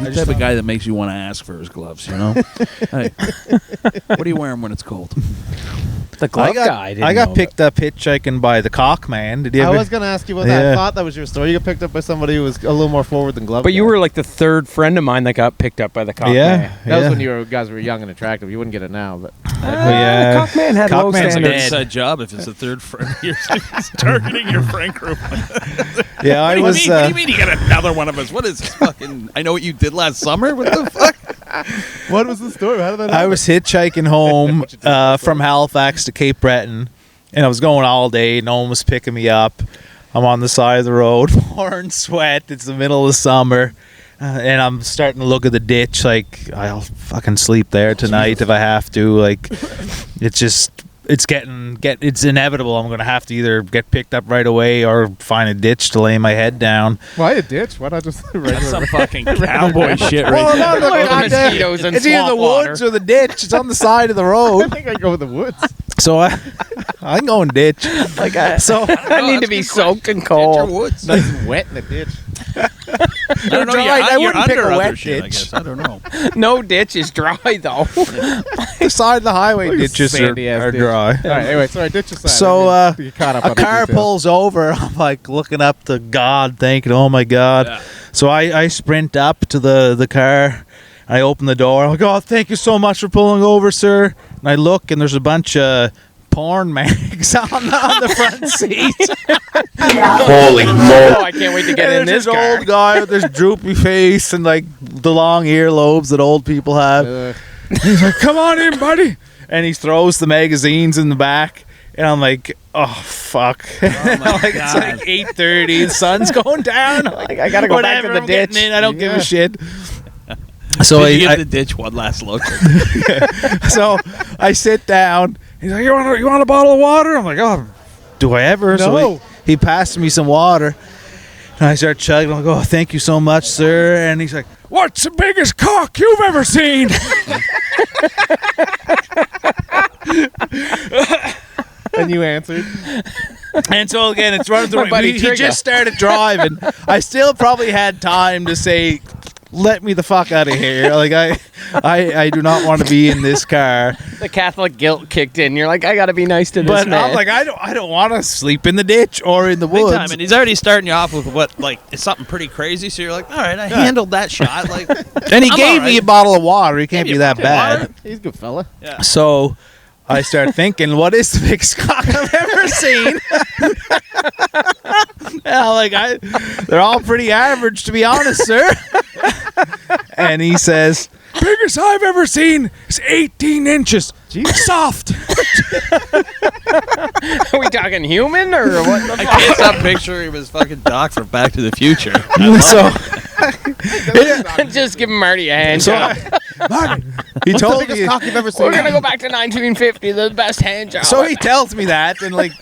the type of guy that makes you want to ask for his gloves, you know? Hey, what are you wearing when it's cold? The glove guy. I got picked up hitchhiking by the cock man. Did you ever? I was going to ask you about that. I thought that was your story. You got picked up by somebody who was a little more forward than glove. But you were like the third friend of mine that got picked up by the cock man. That was when you guys were young and attractive. You wouldn't get it now, but the cock man had low It's like an standards. inside job if it's the third friend. You're targeting your friend group. Yeah, I was. What do you mean you got another one of us? What is this fucking... I know what you did last summer? What the fuck? What was the story? How did that happen? I was hitchhiking home from Halifax to Cape Breton, and I was going all day. No one was picking me up. I'm on the side of the road, pouring sweat. It's the middle of the summer, and I'm starting to look at the ditch. Like, I'll fucking sleep there tonight if I have to. Like, it's just... It's it's inevitable. I'm gonna have to either get picked up right away or find a ditch to lay my head down. Why a ditch? Why not just regular? That's some fucking cowboy shit right Well, there. no, Mosquitoes and it's either the swamp woods water. or the ditch. It's on the side of the I road. think I'd go with the woods. So I'm going ditch. Like I need to be soaked and Get your cold. woods. Nice and wet in the ditch. I don't know. dry. I You're wouldn't pick under a other wet shit, I ditch. guess. I don't know. No ditch is dry though. The side of the highway Look at ditches sandy-ass are ditch. dry. All right, anyway, sorry, ditch aside. So you caught up a on the car details. pulls over. I'm like looking up to God, thinking, "Oh my God!" Yeah. So I sprint up to the car. I open the door. I'm like, "Oh, thank you so much for pulling over, sir." And I look, and there's a bunch of porn mags on the front seat. Holy moly! Oh, I can't wait to get in And this there's car. old guy with this droopy face and like the long earlobes that old people have. He's like, "Come on in, buddy," and he throws the magazines in the back. And I'm like, "Oh fuck!" Like, it's like 8:30. The sun's going down. I'm like, I gotta go back to whatever, the I'm getting ditch. in, I don't give Yeah. a shit. So Did you I give the ditch one last look? so I sit down. He's like, you want a bottle of water?" I'm like, "Oh, do I ever?" So No. he passed me some water. And I start chugging. I'm like, "Oh, thank you so much, sir." And he's like, "What's the biggest cock you've ever seen?" And you answered. And so again, it's running My through. buddy He Trigger. just started driving. I still probably had time to say, "Let me the fuck out of here!" Like I do not want to be in this car. The Catholic guilt kicked in. You're like, I gotta be nice to this But man. I'm like, I don't want to sleep in the ditch or in the Big woods. time, and he's already starting you off with what, like, it's something pretty crazy. So you're like, all right, I handled that shot. Like, And he I'm gave all me right. a bottle of water. He can't Gave be you that fucking bad. water? He's a good fella. yeah. So I start thinking, what is the biggest cock I've ever seen? Yeah, like they're all pretty average, to be honest, sir. And he says, "Biggest I've ever seen is 18 inches. Soft." Are we talking human or what? The I fuck? can't stop picturing his fucking Doc from Back to the Future. I love So, Just give Marty a hand so job. Marty, he What's the told biggest me. cock you've ever seen? We're gonna go back to 1950. The best hand job. So he tells me that, and like,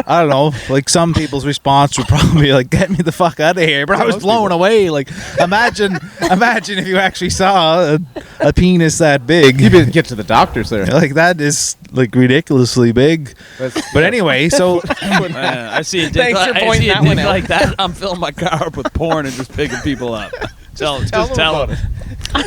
I don't know, like some people's response would probably be like, "Get me the fuck out of here!" But I was blown away. Like, imagine if you actually saw a penis that big. You didn't get to the doctors there. Like that is like ridiculously big. But anyway, so I see a dick, Thanks for I pointing see a that one dick out. like that. I'm filling my car up with porn and just picking people up. Tell them about him.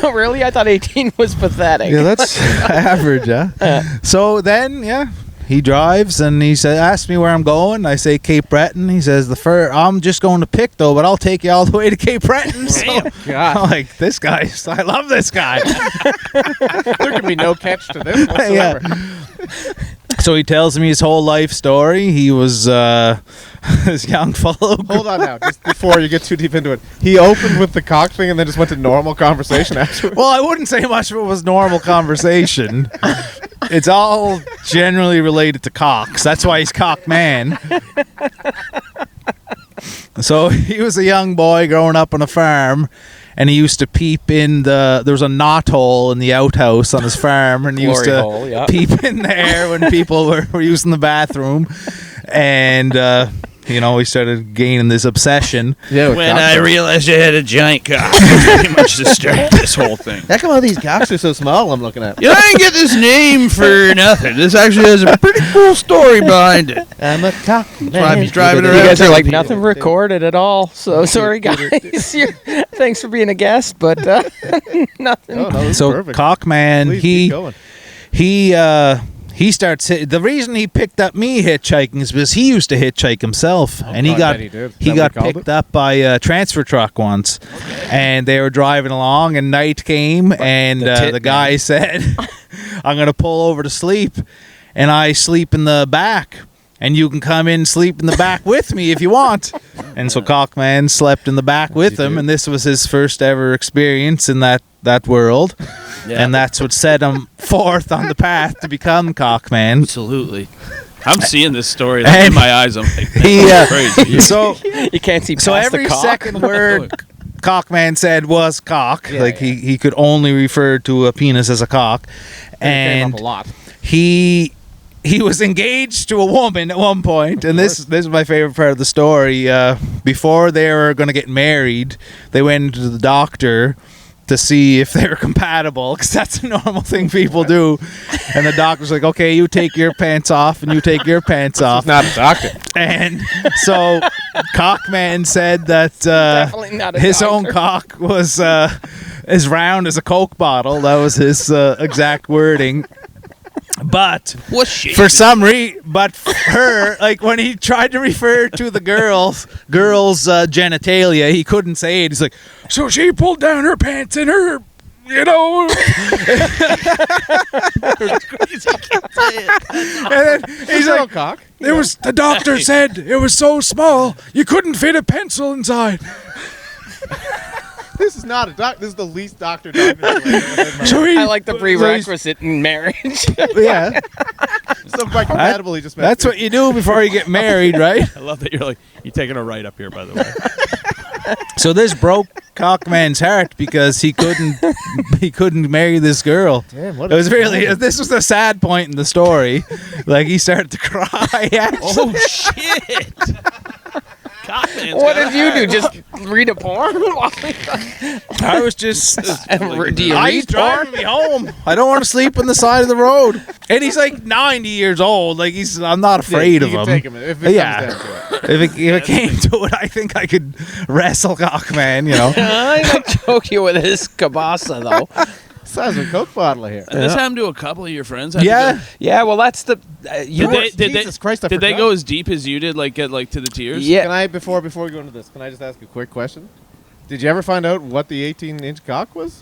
Oh, really? I thought 18 was pathetic. yeah, that's average, huh? So then, yeah, he drives and he said, asks me where I'm going. I say Cape Breton. He says I'm just going to Pictou, but I'll take you all the way to Cape Breton. So Damn. God, I'm like, this guy, I love this guy. there can be no catch to this whatsoever. So he tells me his whole life story. He was this young fellow. Hold on now, just before you get too deep into it. He opened with the cock thing and then just went to normal conversation afterwards. Well, I wouldn't say much of it was normal conversation. It's all generally related to cocks. That's why he's cock man. So he was a young boy growing up on a farm, and he used to peep in there was a knot hole in the outhouse on his farm, and he used Glory to hole, yeah. peep in there when people were using the bathroom. And You know, he started gaining this obsession. Yeah, with When cocks. I realized I had a giant cock, pretty much to start this whole thing. How come all these cocks are so small? I'm looking at. You know, I didn't get this name for nothing. This actually has a pretty cool story behind it. I'm a cock. why I'm driving You around. guys are like nothing recorded at all. So sorry, guys. Thanks for being a guest, but nothing. Oh, no, this is So perfect. Cockman, Please keep going. he starts the reason he picked up me hitchhiking is because he used to hitchhike himself, and he I got bet he did. Is he that got what he called picked up by a transfer truck once, and they were driving along, and night came, and the guy said, "I'm gonna pull over to sleep," and I sleep in the back. And you can come in and sleep in the back with me if you want. And so Cockman slept in the back with him, and this was his first ever experience in that world. Yeah. And that's what set him forth on the path to become Cockman. Absolutely. I'm seeing this story And in my eyes. I'm like, He that's crazy. so You can't see past so every the cock. second word Cockman said was cock. Yeah, like yeah. he could only refer to a penis as a cock. It came And up a lot. he was engaged to a woman at one point, and this is my favorite part of the story. Before they were going to get married, they went to the doctor to see if they were compatible, because that's a normal thing people do. And the doctor's like, "Okay, you take your pants off, and you take your pants off." He's not a doctor. And so Cockman said that Definitely not a his own doctor. cock was as round as a Coke bottle. That was his exact wording. But What shit? for but for her, like when he tried to refer to the girl's genitalia, he couldn't say it. He's like, "So she pulled down her pants and her, you know." And then he's like, cock. "It was the doctor said it was so small you couldn't fit a pencil inside." This is not a doctor. This is the least doctor. So So he, I like the prerequisite in marriage. yeah, by compatible, he just meant that's what you do before you get married, right? I love that you're taking a right up here, by the way. So this broke Cockman's heart because he couldn't marry this girl. Damn, what It was really this was the sad point in the story. Like he started to cry. Oh, shit. Cockman's What got did you do? Just read a porn? I was just Do you he's read porn? driving me home. I don't want to sleep on the side of the road. And he's like 90 years old. Like I'm not afraid you of can him. Take him if it Yeah. comes down to it. If it came to it, I think I could wrestle Cockman, you know. I might choke you with his kabasa, though. Size of a Coke bottle here. And this happened to a couple of your friends? Yeah. Yeah, well, that's the... you were, Jesus Christ, I Did they forgot. go as deep as you did, like get like to the tears? yeah. Can I before we go into this? Can I just ask a quick question? Did you ever find out what the 18-inch cock was?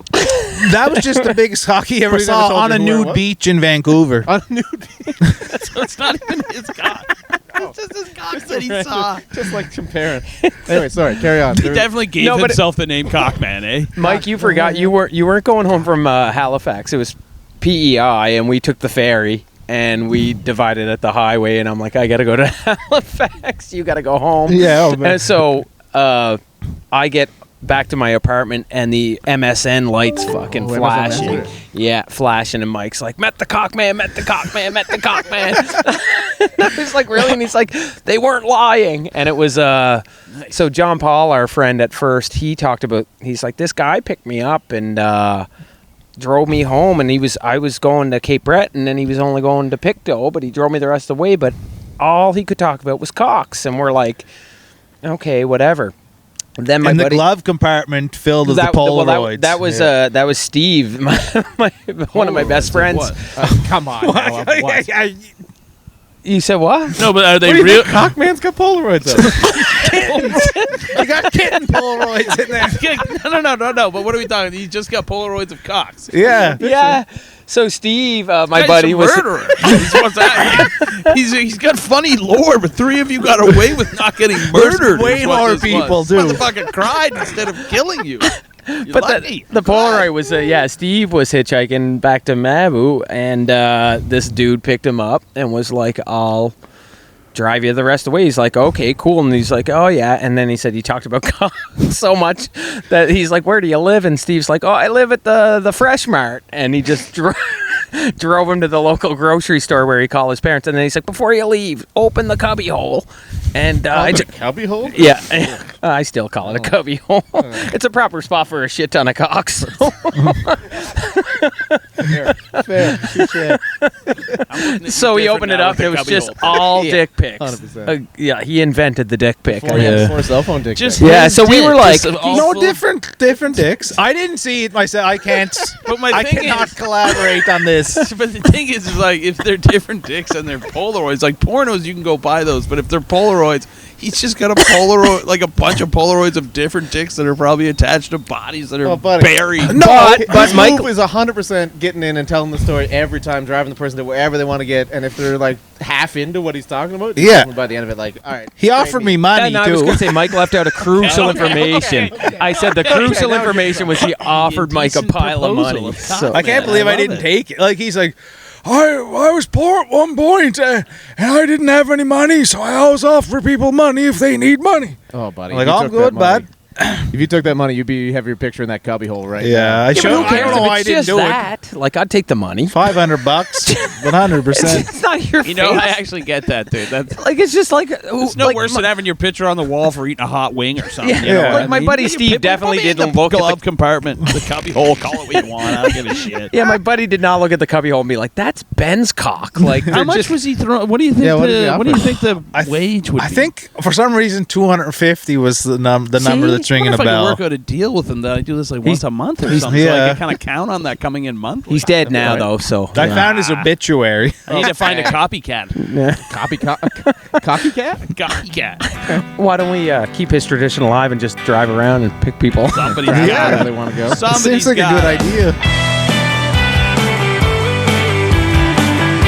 That was just the biggest cock he ever But he never saw told on you a who it nude was? beach in Vancouver. On a nude. So it's not even his cock. It's just his cock that he saw. Just like comparing. Anyway, sorry. Carry on. He definitely gave No, but himself the name Cockman, eh? Mike, you forgot you weren't going home from Halifax. It was PEI, and we took the ferry, and we divided at the highway, and I'm like, I got to go to Halifax. You got to go home. Yeah, oh, man. And so I get back to my apartment, and the MSN lights fucking MSN flashing. Messenger. Yeah, flashing, and Mike's like, met the Cockman, met the Cockman, met the Cockman. I was like, really? And he's like, they weren't lying. And it was, so John Paul, our friend at first, he talked about, he's like, this guy picked me up and drove me home, and I was going to Cape Breton, and he was only going to Pictou, but he drove me the rest of the way, but all he could talk about was cocks. And we're like, okay, whatever. Then my In the buddy, glove compartment filled with the well, Polaroids. that was Steve, one of my best friends. What? Come on. now, what? You said what? No, but are they What do you real? think Cockman's got Polaroids of? I got kitten Polaroids in there. No. But what are we talking? He just got Polaroids of cocks. Yeah. Yeah. So Steve, my Guy's buddy, a was murderer. What's that? He's got funny lore, but three of you got away with not getting murdered. way is what more this people was. do. Motherfucker cried instead of killing you. You're But lucky. the Polaroid was, Steve was hitchhiking back to Mabu, and this dude picked him up and was like, I'll drive you the rest of the way. He's like, okay, cool. And he's like, oh, yeah. And then he said he talked about cocks so much that he's like, where do you live? And Steve's like, oh, I live at the Fresh Mart. And he just drove him to the local grocery store where he called his parents. And then he's like, before you leave, open the cubby hole. And I just, cubby hole. yeah, I still call it a cubby hole. It's a proper spot for a shit ton of cocks. Fair. So he opened it up, and it was just all dick pics. 100%. Yeah, he invented the dick pic. Before cell phone dick. Just pic. Yeah, so we were like, No, different dicks. I didn't see it myself. I can't. But my I thing cannot is, collaborate on this. but the thing is like if they're different dicks and they're Polaroids, like pornos, you can go buy those. But if they're Polaroids, he's just got a Polaroid, like a bunch of Polaroids of different dicks that are probably attached to bodies that are Oh, buddy. buried. No, but His Michael move is 100% getting in and telling the story every time, driving the person to wherever they want to get, and if they're like half into what he's talking about, Yeah. by the end of it, like, all right. He offered me money and I was too. going to say Mike left out a crucial information. I said the crucial information was he offered Mike a decent pile of proposal money. of cock, So, I can't believe I love didn't it. take it. Like he's like, I was poor at one point, and I didn't have any money, so I always offer people money if they need money. Oh, buddy. Like, if you I'm took good, that money- bud. If you took that money, you'd have your picture in that cubby hole right Yeah, now. I yeah, but should. who I cares don't know if why I it's didn't just do it. that? Like, I'd take the money. $500, 100%. It's not your You know, face. I actually get that, dude. That's Like, it's just like... it's no worse than having your picture on the wall for eating a hot wing or something. Yeah. You know Yeah. what Like, I my mean? buddy You Steve put definitely me in didn't the look at the- glove compartment, the cubby hole. Call it what you want. I don't give a shit. Yeah, my buddy did not look at the cubby hole and be like, "That's Ben's cock." Like, How they're much just, was he throwing? What do you think? Yeah, what did he What do you offer? think the wage would be? I think for some reason 250 was the number that's I ringing wonder a if I could bell. work out a deal with him that I do this like once a month or he's- something. So I yeah. can kind of count on that coming in monthly. he's dead now, Right. though. So I found his obituary. I need to find a copycat. Copycat? Copycat. why don't we keep his tradition alive and just drive around and pick people? Somebody's Yeah. got Where it. they want to go. Somebody's Seems like a got good it. idea.